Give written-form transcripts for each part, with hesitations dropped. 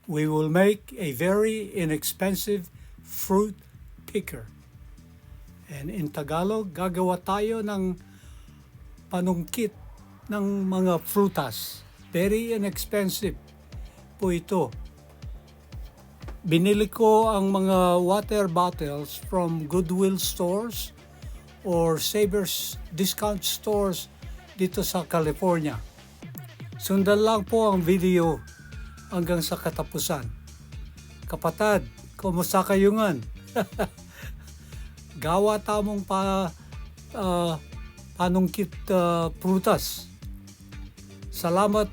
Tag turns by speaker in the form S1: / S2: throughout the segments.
S1: we will make a very inexpensive fruit picker. And in Tagalog, gagawa tayo ng panungkit ng mga prutas. Very inexpensive po ito. Binili ko ang mga water bottles from Goodwill stores or Savers discount stores dito sa California. Sundan lang po ang video hanggang sa katapusan. Kapatid, kumusta kayo ngan? Gawa tamong panungkit prutas. Salamat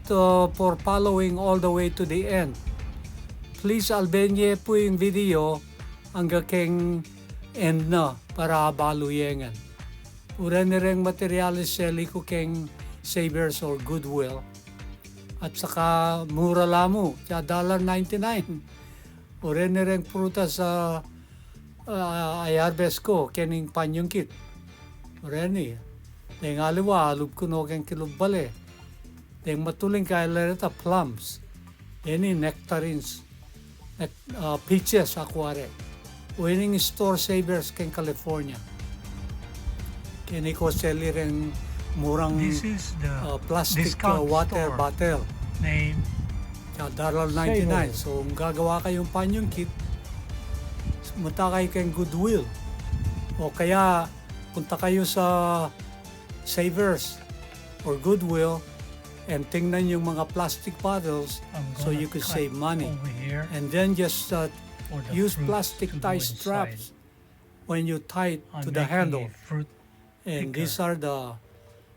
S1: for following all the way to the end. Please albenye po yung video hanggang keng end na para baluyengan. Ura nireng materialis seli ko keng Savers or Goodwill. At saka mura lamo, $1.99. Ura nireng prutas sa ay harvest ko kening panyungkit. Ura ni. Deng aliwa, alub ko no keng kilubale. Deng matuling kailarita plums. Ini nectarines. Peaches aquare. Winning store Savers keng California. Kini ko seli rin murang
S2: This is the
S1: plastic
S2: discount
S1: water
S2: store
S1: bottle.
S2: name.
S1: $1.99. So kung gagawa kayong panyungkit, sumunta kayo kayong Goodwill. O kaya punta kayo sa Savers or Goodwill and tingnan yung mga plastic bottles so you could save money. And then just use plastic tie straps when you tie it to the handle. And these are the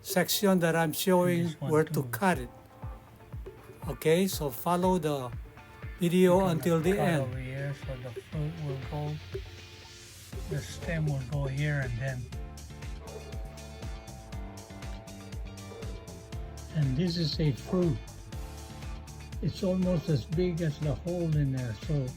S1: section that I'm showing where to cut it. Okay, so follow the video until the end.
S2: Over here, so the fruit will go, the stem will go here, and this is a fruit. It's almost as big as the hole in there, so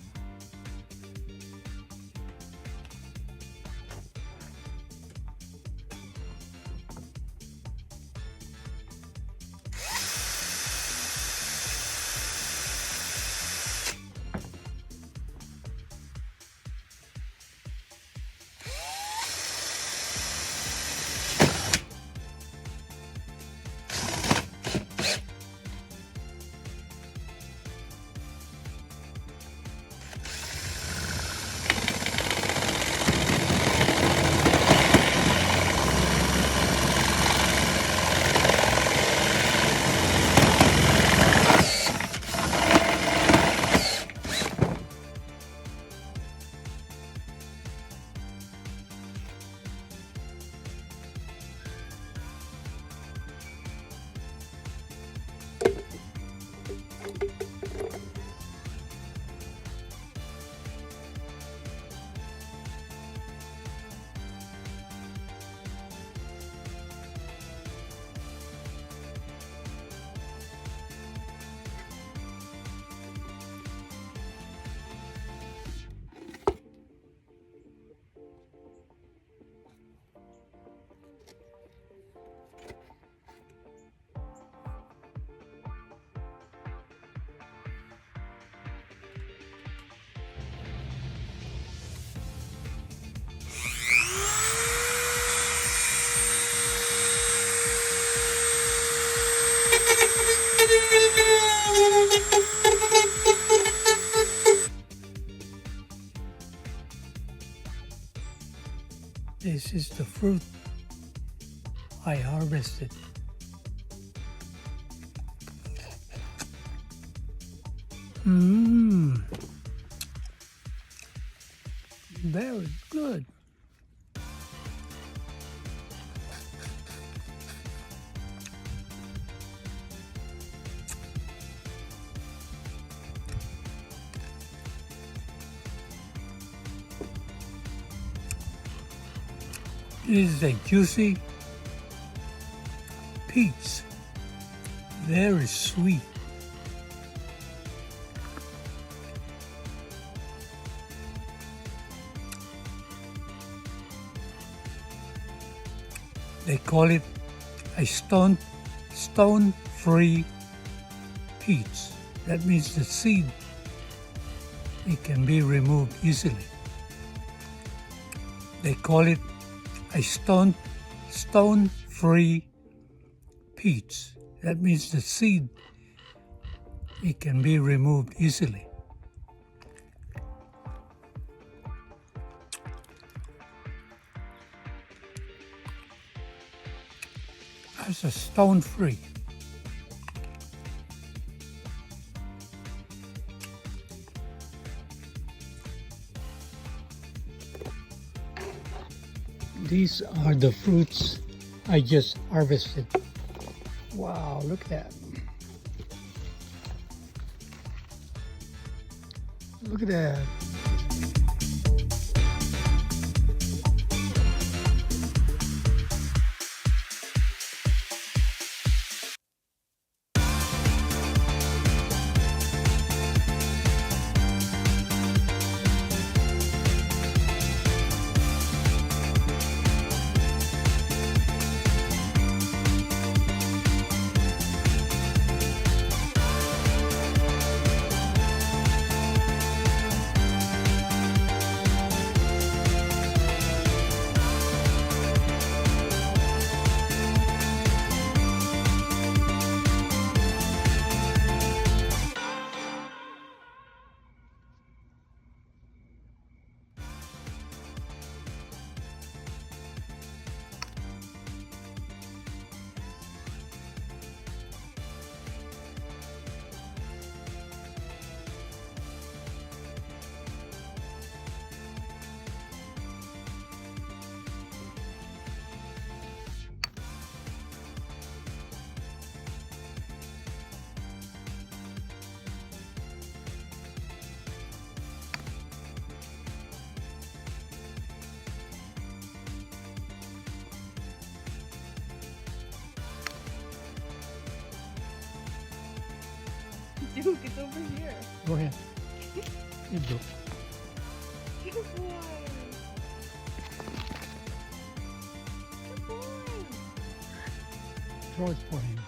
S2: this is the fruit I harvested. Very good. This is a juicy peach. Very sweet. They call it a stone-free peach. That means the seed
S1: it can be removed easily. They call it a stone-free peach. That means the seed, it can be removed easily. That's a stone-free. These are the fruits I just harvested. Wow, look at that. Look at that.
S3: Duke, it's over here.
S1: Go ahead. You do.
S3: Good boy. Good boy.
S1: Throw it for him.